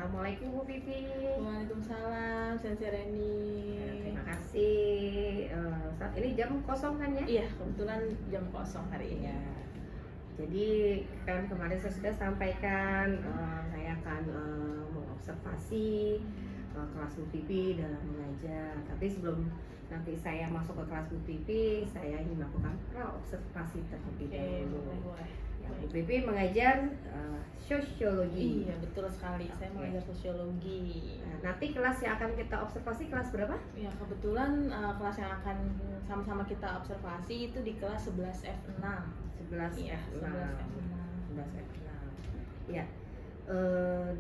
Assalamualaikum Bu Vivi. Waalaikumsalam, Sensei Reni. Terima kasih. Saat ini jam kosong kan ya? Iya, kebetulan jam kosong hari ini. Ya. Jadi kan kemarin saya sudah sampaikan saya akan mengobservasi kelas Bu Vivi dalam mengajar. Tapi sebelum nanti saya masuk ke kelas Bu Vivi, saya ingin melakukan pra-observasi terlebih dahulu. Boleh. Ya, Bu Vivi mengajar sosiologi. Iya, betul sekali. Saya mengajar sosiologi. Nah, nanti kelas yang akan kita observasi kelas berapa? Ya, kebetulan kelas yang akan sama-sama kita observasi itu di kelas 11F6. 11 Iya, F6. 11F6. 11 F6. Ya.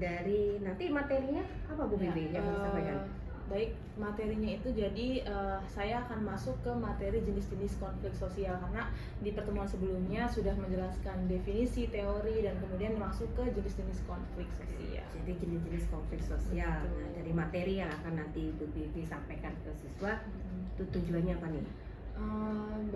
Dari nanti materinya apa Bu Bibi yang mau sampaikan? Baik, materinya itu jadi saya akan masuk ke materi jenis-jenis konflik sosial karena di pertemuan sebelumnya sudah menjelaskan definisi, teori, dan kemudian masuk ke jenis-jenis konflik sosial. Jadi jenis-jenis konflik sosial. Betul. Nah, dari materi yang akan nanti Bu Bibi sampaikan ke siswa, itu tujuannya apa nih?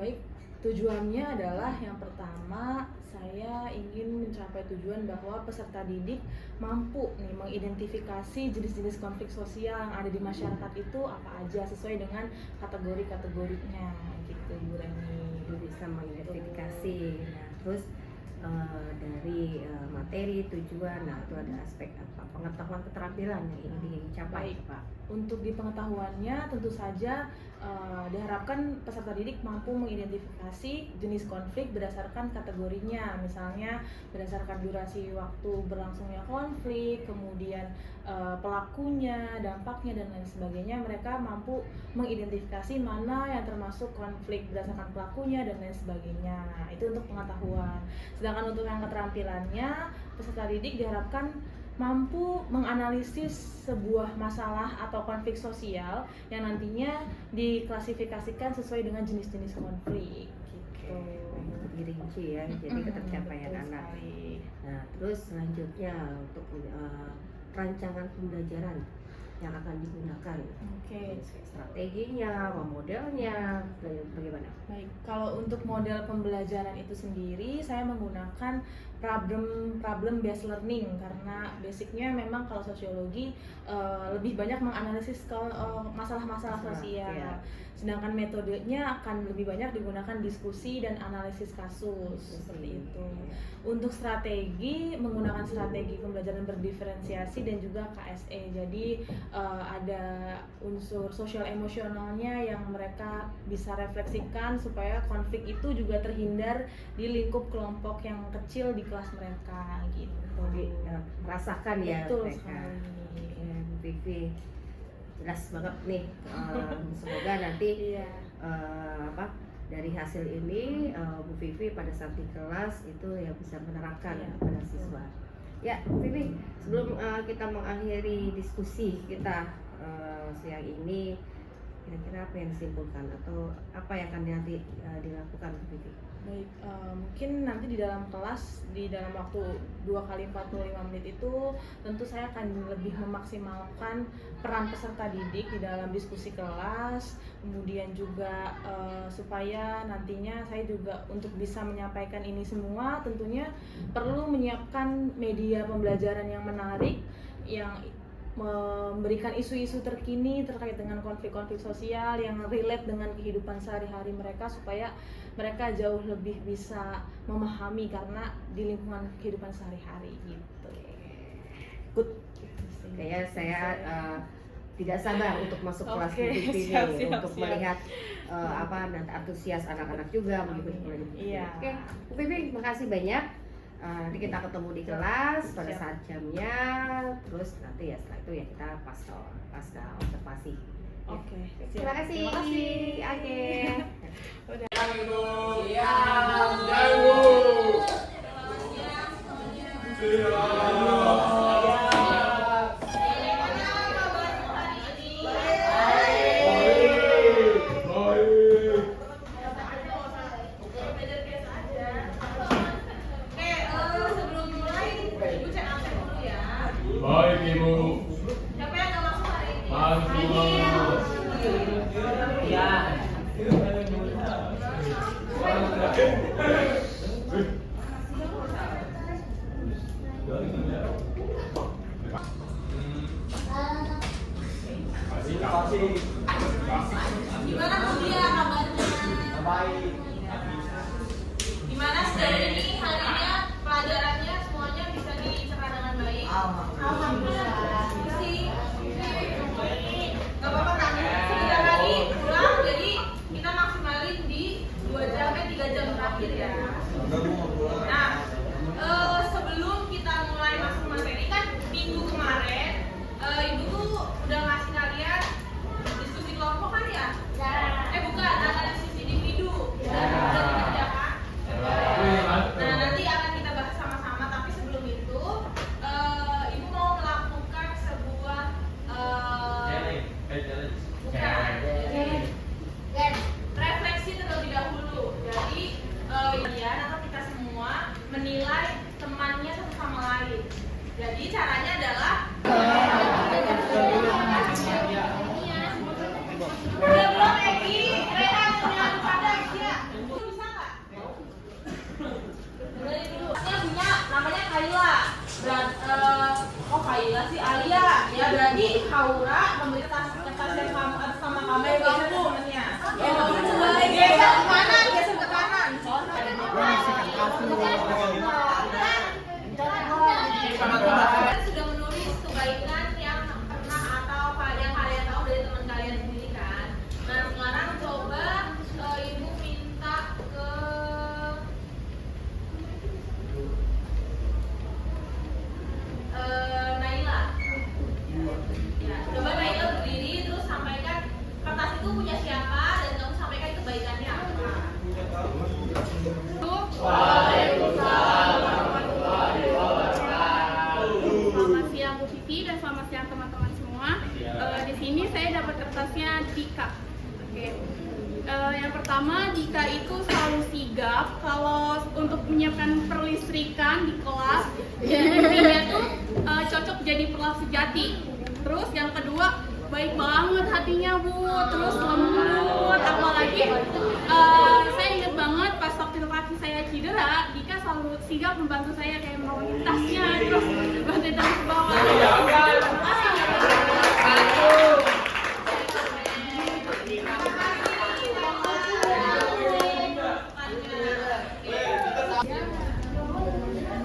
Baik, tujuannya adalah yang pertama saya ingin mencapai tujuan bahwa peserta didik mampu nih mengidentifikasi jenis-jenis konflik sosial yang ada di masyarakat itu apa aja sesuai dengan kategori-kategorinya gitu Bu Reni. Bisa mengidentifikasi. Nah, terus dari materi tujuan, nah itu ada aspek apa? Pengetahuan keterampilan yang ingin dicapai, Baik. Pak. Untuk di pengetahuannya tentu saja diharapkan peserta didik mampu mengidentifikasi jenis konflik berdasarkan kategorinya, misalnya berdasarkan durasi waktu berlangsungnya konflik, kemudian pelakunya, dampaknya, dan lain sebagainya. Mereka mampu mengidentifikasi mana yang termasuk konflik berdasarkan pelakunya dan lain sebagainya. Itu untuk pengetahuan. Sedangkan untuk yang keterampilannya, peserta didik diharapkan mampu menganalisis sebuah masalah atau konflik sosial yang nantinya diklasifikasikan sesuai dengan jenis-jenis konflik gitu. Lebih rinci ya, jadi ketercapaian Betul anak. sekali. Nah, terus selanjutnya untuk rancangan pembelajaran yang akan digunakan. Oke. Strateginya, modelnya, bagaimana? Baik, kalau untuk model pembelajaran itu sendiri saya menggunakan problem based learning karena basicnya memang kalau sosiologi lebih banyak menganalisis ke masalah-masalah sosial. Ya. Sedangkan metodenya akan lebih banyak digunakan diskusi dan analisis kasus seperti itu. Untuk strategi menggunakan strategi pembelajaran berdiferensiasi dan juga KSE. Jadi ada unsur sosial emosionalnya yang mereka bisa refleksikan supaya konflik itu juga terhindar di lingkup kelompok yang kecil di kelas mereka gitu. Jadi merasakan ya Betul mereka. sekali. Vivi jelas banget nih. Semoga nanti Iya. dari hasil ini Bu Vivi pada saat di kelas itu ya bisa menerapkan Iya, kepada siswa. Ya Bu Vivi, sebelum kita mengakhiri diskusi kita siang ini, kira-kira apa yang disimpulkan atau apa yang akan nanti dilakukan Bu Vivi? Baik, mungkin nanti di dalam kelas, di dalam waktu 2 kali 45 menit itu tentu saya akan lebih memaksimalkan peran peserta didik di dalam diskusi kelas, kemudian juga supaya nantinya saya juga untuk bisa menyampaikan ini semua tentunya perlu menyiapkan media pembelajaran yang menarik, yang memberikan isu-isu terkini terkait dengan konflik-konflik sosial yang relate dengan kehidupan sehari-hari mereka supaya mereka jauh lebih bisa memahami karena di lingkungan kehidupan sehari-hari gitu. Good. Kayak saya tidak sabar untuk masuk kelas Bu Vivi ini untuk melihat nanti antusias anak-anak juga mengikuti pelajaran. Iya. Oke, Bu Vivi, makasih banyak. Nanti kita ketemu di kelas pada saat jamnya, terus nanti ya setelah itu ya kita pasca observasi. Oke. Terima kasih. Terima kasih. Oke. Udah. Baik Ibu. Maju. Ya. Jadi caranya adalah udah belum Eki, Rehan dengan pada ya. Bisa nggak? Dari dulu. Ini punya namanya Kaila. Oh Kaila sih Alia. Ya berarti Haura memberi tas yang kamu sama kamu temennya. Geser ke kanan, geser ke kanan. Kalian sudah menulis kebaikan yang pernah atau yang kalian tahu dari teman kalian sendiri kan? Nah sekarang coba ibu minta ke Naila. Ya, coba Naila berdiri terus sampaikan kertas itu punya siapa dan kamu sampaikan kebaikannya apa. Selamat siang Bu Vivi dan selamat siang teman-teman semua. Di sini saya dapat kertasnya Dika. Oke. Yang pertama Dika itu selalu sigap kalau untuk menyiapkan perlistrikan di kelas. Intinya tuh cocok jadi pelap sejati. Terus yang kedua baik banget hatinya Bu, terus lembut, apalagi saya ingat banget pas waktu kaki saya cedera, Dika selalu sigap membantu saya kayak menolongin tasnya, terus bantuin terus ke bawah.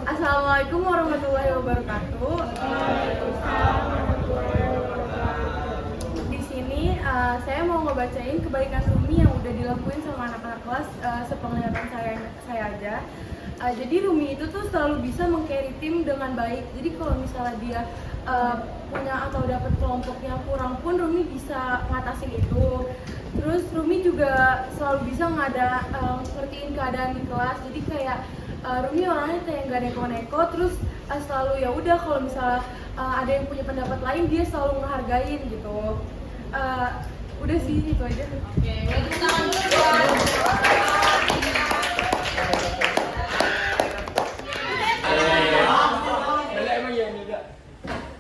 Assalamualaikum warahmatullahi wabarakatuh. Di sini saya mau ngebacain kebaikan Rumi yang udah dilakuin sama anak-anak kelas sepenglihatan saya aja. Jadi Rumi itu tuh selalu bisa meng-carry tim dengan baik. Jadi kalau misalnya dia punya atau dapat kelompoknya kurang pun Rumi bisa ngatasin itu. Terus Rumi juga selalu bisa ngertiin keadaan di kelas. Jadi kayak Rumi orangnya kayak nggak neko-neko, terus selalu ya udah kalau misalnya ada yang punya pendapat lain dia selalu ngehargain gitu. Udah sih itu aja. Oke, tepuk tangan dulu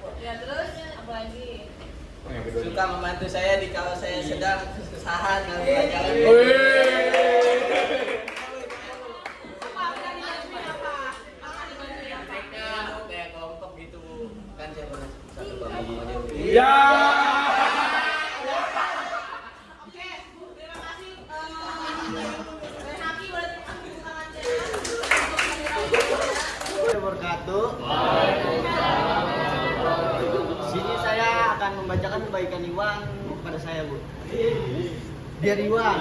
buat ya, terus apa lagi? Suka membantu saya di kalau saya sedang kesusahan dalam pelajaran. Kayak kelompok gitu kan saya pernah satu kelompok aja. Ya. Oke, Bu, terima kasih. Renaki boleh tepuk tangannya. Wabarakatuh. Sini saya akan membacakan kebaikan Iwan kepada saya, Bu. Biar Iwan.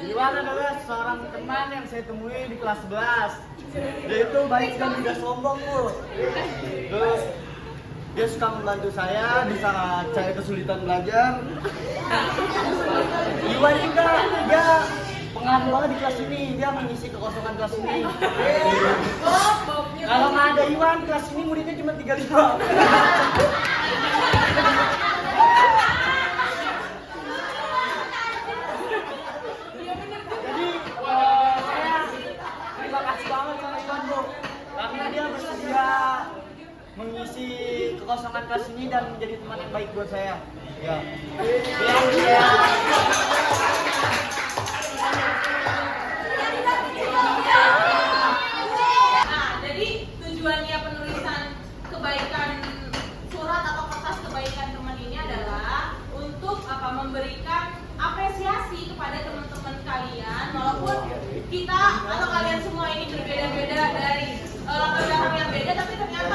Iwan adalah seorang teman yang saya temui di kelas 11. Dia itu baik dan tidak sombong, Bu. Terus dia suka membantu saya di saat saya kesulitan belajar. Iwan juga dia pengaruh banget di kelas ini, dia mengisi kekosongan kelas ini. Kalau nggak ada Iwan, kelas ini muridnya cuma 35. Jadi saya terima kasih banget sama Iwan, Bu, karena dia bersedia mengisi kekosongan kelas ini dan menjadi teman yang baik buat saya. Ya. Nah, jadi tujuannya penulisan kebaikan surat atau kertas kebaikan teman ini adalah untuk memberikan apresiasi kepada teman-teman kalian, walaupun kita atau kalian semua ini berbeda-beda dari latar belakang yang beda, tapi ternyata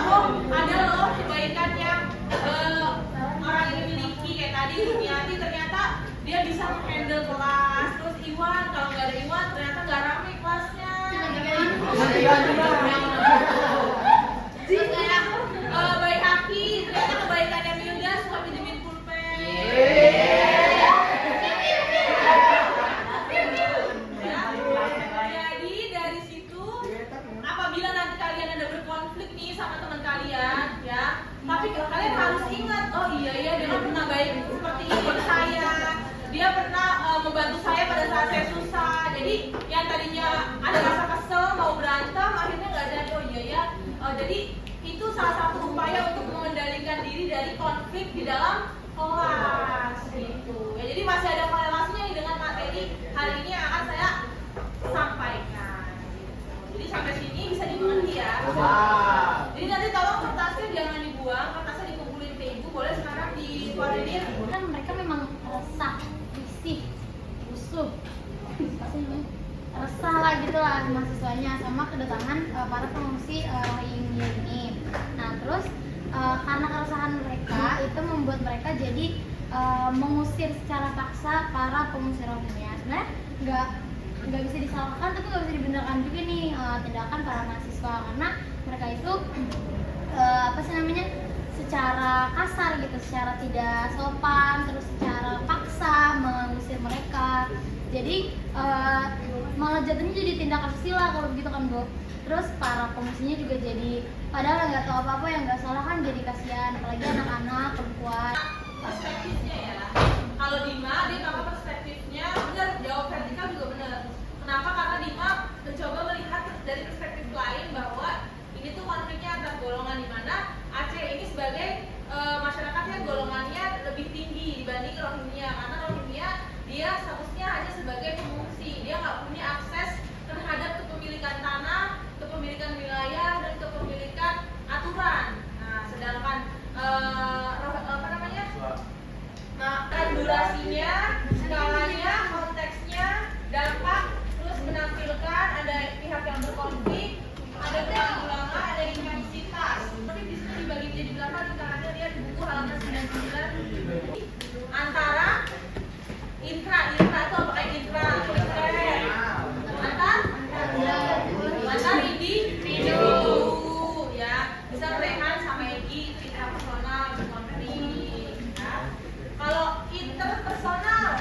ada loh kebaikan yang orang ini miliki. Kayak tadi Rumiati ternyata dia bisa menghandle kelas. Terus Iwan, kalau nggak ada Iwan ternyata nggak rame kelasnya. Terus kayak baik hati, ternyata kebaikannya Milda suka pinjemin pulpen. Jadi dari situ apabila nanti kalian ada berkonflik nih sama teman kalian ya, tapi kalian harus ingat, oh iya ya dia kan pernah membantu saya pada saat saya susah. Jadi yang tadinya ada rasa kesel mau berantem akhirnya nggak jadi. Oh iya ya. Jadi itu salah satu upaya untuk mengendalikan diri dari konflik di dalam kelas gitu. Ya, jadi masih ada korelasinya nih dengan materi hari ini yang akan saya sampaikan. Gitu. Jadi sampai sini bisa dimengerti ya. Jadi nanti tolong kertasnya jangan dibuang, kertasnya dikumpulin ke ibu, boleh sekarang dikeluarin. Kan mereka memang resah, risih, rusuh, apa sih namanya? Resah lah gitu lah mahasiswanya sama kedatangan para pengungsi Rohingya ini. Nah terus karena keresahan mereka itu membuat mereka jadi mengusir secara paksa para pengungsi Rohingya. Sebenarnya nggak bisa disalahkan tapi nggak bisa dibenarkan juga nih tindakan para mahasiswa karena mereka itu apa sih namanya secara kasar gitu, secara tidak sopan, terus secara paksa mengusir mereka. Jadi malah jatuhnya jadi tindak asusila kalau begitu kan Bu. Terus para pengungsinya juga jadi padahal nggak tahu apa-apa yang nggak salah kan jadi kasihan, apalagi anak-anak, perempuan. Perspektifnya ya. Kalau Dima dia pakai perspektifnya benar, jawab vertikal juga benar. Kenapa? Karena Dima mencoba melihat dari perspektif lain bahwa ini tuh konfliknya antar golongan di mana Aceh ini sebagai masyarakat yang golongannya lebih tinggi dibanding Rohingya. Karena Rohingya dia statusnya hanya sebagai pengungsi, dia nggak punya akses terhadap kepemilikan tanah, kepemilikan wilayah dan kepemilikan aturan. Nah, sedangkan apa namanya? Nah, kan durasinya, skalanya, konteksnya, dampak, terus menampilkan ada pihak yang berkonflik, ada ulama, ada intensitas. Tapi di sini dibagi menjadi berapa? Kita ada lihat di buku halaman 99 antara intra itu apa kayak intra antar individu ya, misal Rehan sama Egi itu intrapersonal berkonflik ya. Kalau interpersonal,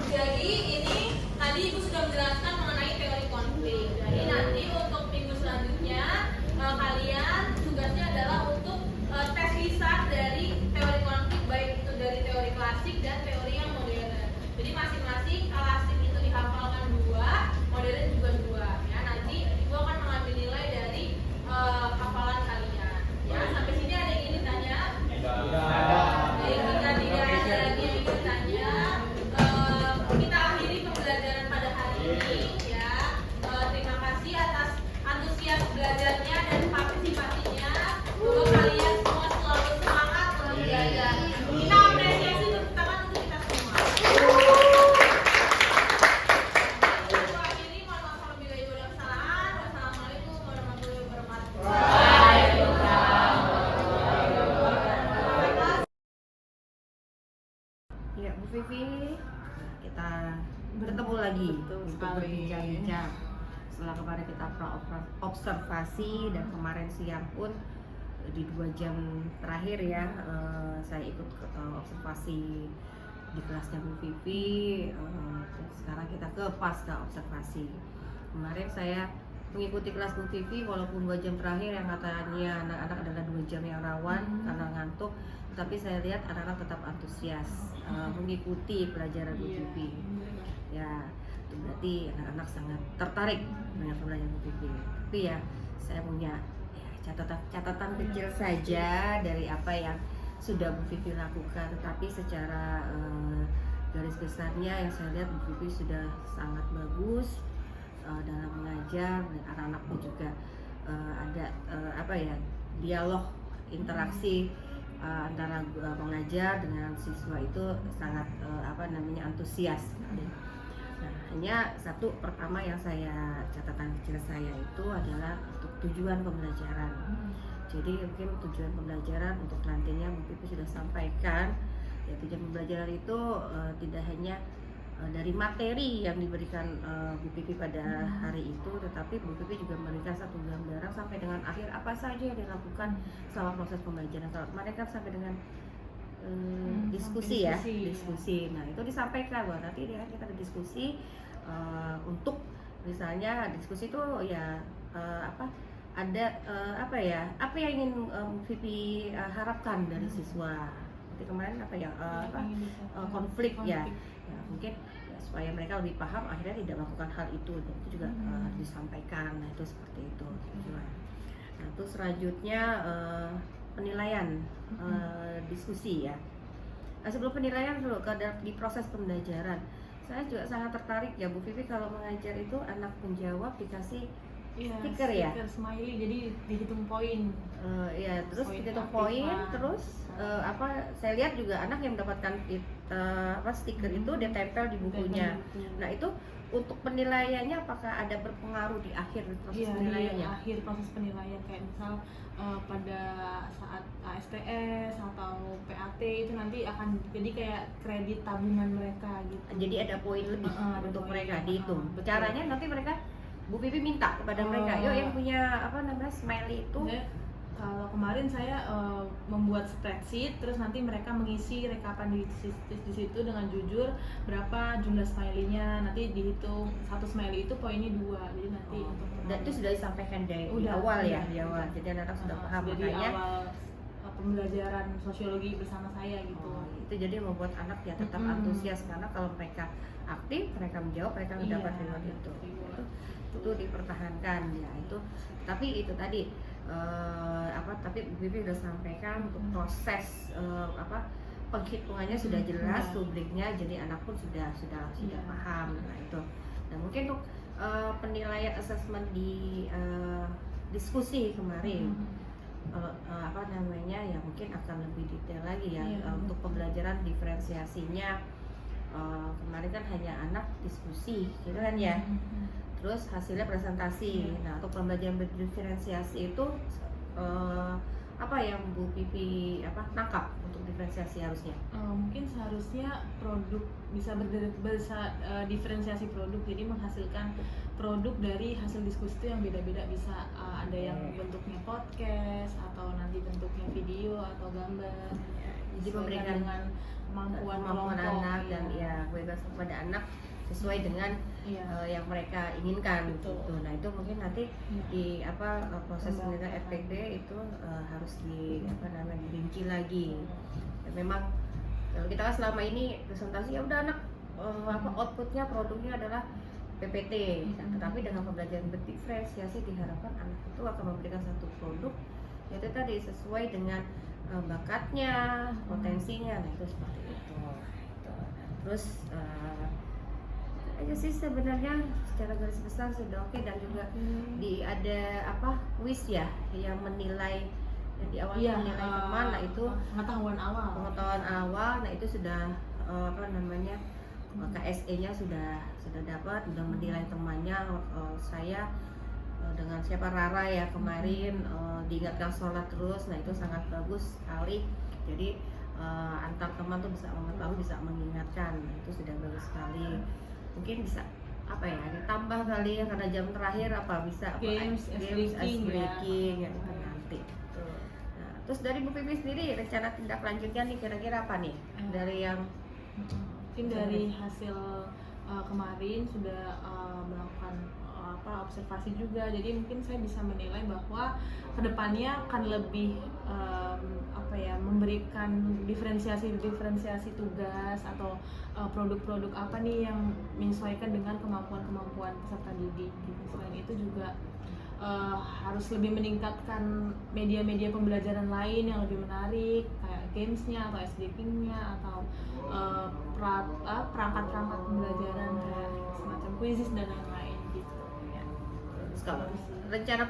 jadi ini tadi Ibu sudah menjelaskan mengenai teori konflik. Jadi nanti untuk minggu selanjutnya kalian tugasnya adalah untuk tes lisan dari teori konflik, baik itu dari teori klasik dan teori yang modern. Jadi masing-masing klasik itu dihafalkan 2, modern juga 2 ya. Nanti Ibu akan mengambil nilai dari hafalan kalian. Ya, sampai sini ada yang ingin ditanya? Baik, jika tidak ada lagi yang ingin ditanya, kita akhiri pembelajaran pada hari ini ya. Terima kasih atas antusias belajarnya dan partisipasinya. Semoga kalian semua selalu semangat dalam belajar. Kita apresiasi tepuk tangan untuk kita semua. Aku akhiri, mohon maaf apabila ibu ada kesalahan. Wassalamualaikum warahmatullahi wabarakatuh. Ya Bu Vivi, kita bertemu lagi untuk berbincang-bincang. Setelah kemarin kita observasi dan kemarin siang pun di 2 jam terakhir ya saya ikut observasi di kelasnya Bu Vivi. Sekarang kita ke pasca observasi. Kemarin saya mengikuti kelas Bu Vivi walaupun 2 jam terakhir yang katanya anak-anak adalah 2 jam yang rawan karena ngantuk, tapi saya lihat anak-anak tetap antusias mengikuti pelajaran Bu Vivi. Ya, itu berarti anak-anak sangat tertarik dengan pelajaran Bu Vivi. Tapi ya saya punya catatan kecil saja dari apa yang sudah Bu Vivi lakukan, tetapi secara garis besarnya yang saya lihat Bu Vivi sudah sangat bagus dalam mengajar, dan anak-anak pun juga ada dialog interaksi antara pengajar dengan siswa itu sangat antusias sekali. Nah, hanya satu pertama yang saya catatan kecil saya itu adalah untuk tujuan pembelajaran. Jadi mungkin tujuan pembelajaran untuk nantinya Bu Vivi sudah sampaikan ya, tujuan pembelajaran itu tidak hanya dari materi yang diberikan Bu Vivi pada hari itu, tetapi Bu Vivi juga memberikan satu gambaran sampai dengan akhir apa saja yang dilakukan selama proses pembelajaran. Kalau kemarin kan sampai dengan diskusi. Nah itu disampaikan bahwa nanti kita ada diskusi untuk misalnya diskusi itu ya apa yang ingin Vivi harapkan dari siswa. seperti kemarin apa ya konflik ya mungkin ya, supaya mereka lebih paham akhirnya tidak melakukan hal itu, dan itu juga harus disampaikan. Nah itu seperti itu. Nah terus selanjutnya penilaian, diskusi ya. Nah, sebelum penilaian dulu di proses pembelajaran, saya juga sangat tertarik ya Bu Vivi kalau mengajar itu anak menjawab dikasih stiker ya, stiker smiley, jadi dihitung poin. Ya terus Poin dihitung aktif poin, lah. terus saya lihat juga anak yang mendapatkan stiker itu dia tempel di bukunya. Nah itu untuk penilaiannya apakah ada berpengaruh di akhir proses Iya, penilaiannya? di akhir proses penilaian, kayak misal pada saat ASTS atau PAT itu nanti akan jadi kayak kredit tabungan mereka gitu. Jadi ada poin lebih untuk poin. mereka dihitung. Betul. Caranya nanti mereka Bu Vivi minta kepada mereka, yuk yang punya smiley itu. Kalau kemarin saya membuat spreadsheet, terus nanti mereka mengisi rekapan di situ dengan jujur berapa jumlah smiley-nya, nanti dihitung satu smiley itu poinnya 2, jadi nanti untuk Dan itu sudah disampaikan di Udah, awal ya, udah. di awal. Jadi anak-anak sudah paham, jadi makanya awal pembelajaran sosiologi bersama saya gitu. itu jadi membuat anak ya tetap antusias, karena kalau mereka aktif, mereka menjawab, mereka mendapat reward itu. Itu dipertahankan ya itu. Tapi itu tadi tapi Bu Vivi udah sampaikan untuk proses penghitungannya sudah jelas, rubriknya, jadi anak pun sudah paham. Nah itu. Nah mungkin untuk penilaian assessment di diskusi kemarin, ya mungkin akan lebih detail lagi ya. Untuk pembelajaran diferensiasinya kemarin kan hanya anak diskusi gitu kan ya. Terus hasilnya presentasi. Nah untuk pembelajaran berdiferensiasi itu apa yang Bu Vivi nangkap untuk diferensiasi harusnya? Mungkin seharusnya produk bisa diferensiasi produk, jadi menghasilkan produk dari hasil diskusi itu yang beda-beda, bisa ada yang bentuknya podcast atau nanti bentuknya video atau gambar. Jadi Sesuaikan memberikan dengan kemampuan kelompok, anak dan ya bebas kepada anak sesuai dengan yang mereka inginkan. Betul. Gitu. Nah itu mungkin nanti di proses penilaian FPD itu harus dirinci lagi. Ya, memang kalau kita kan selama ini presentasi ya udah anak outputnya produknya adalah PPT. Nah, tetapi dengan pembelajaran berdiferensiasi diharapkan anak itu akan memberikan satu produk yaitu tadi sesuai dengan bakatnya, potensinya. Nah itu seperti itu. Terus aja sih sebenarnya secara garis besar sudah oke, dan juga ada quiz ya yang menilai yang di awal menilai teman. Nah itu pengetahuan awal. Nah itu sudah KSE-nya sudah dapat, sudah menilai temannya. Saya dengan siapa Rara ya kemarin diingatkan sholat terus. Nah itu sangat bagus sekali. Jadi antar teman tuh bisa mengetahui, bisa mengingatkan. Nah, itu sudah bagus sekali. Mungkin bisa ditambah kali ya, karena jam terakhir bisa games ice breaking ya nanti. Nah, terus dari Bu Vivi sendiri rencana tindak lanjutnya nih kira-kira apa nih dari yang mungkin dari hasil kemarin sudah melakukan observasi juga, jadi mungkin saya bisa menilai bahwa kedepannya akan lebih memberikan diferensiasi tugas atau produk-produk apa nih yang menyesuaikan dengan kemampuan peserta didik gitu. Selain itu juga harus lebih meningkatkan media-media pembelajaran lain yang lebih menarik, kayak gamesnya atau SDK-nya atau perangkat-perangkat pembelajaran kayak semacam quizzes dan lain-lain gitu. kalau rencana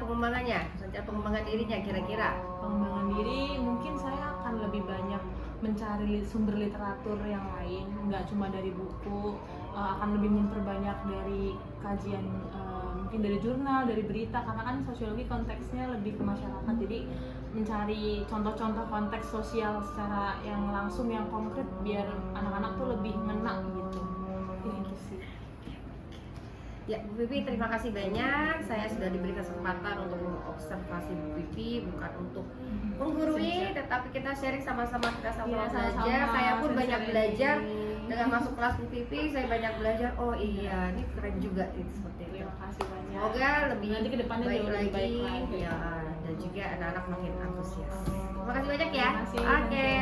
pengembangan dirinya kira-kira? Pengembangan diri mungkin saya akan lebih banyak mencari sumber literatur yang lain, nggak cuma dari buku, akan lebih memperbanyak dari kajian, mungkin dari jurnal, dari berita, karena kan sosiologi konteksnya lebih ke masyarakat, jadi mencari contoh-contoh konteks sosial secara yang langsung, yang konkret, biar anak-anak tuh lebih ngena gitu. Gitu sih. Ya, Bu Vivi, terima kasih banyak. Saya sudah diberi kesempatan untuk mengobservasi Bu Vivi, bukan untuk menggurui, tetapi kita sharing sama-sama, kita sama-sama belajar. Saya pun banyak belajar dengan masuk kelas Bu Vivi. Saya banyak belajar. Oh iya, ini keren juga itu seperti itu. Terima kasih banyak. Semoga lebih nanti kedepannya baik lebih baik lagi. ya, dan juga anak-anak makin antusias. Terima kasih banyak ya. Terima kasih. Oke.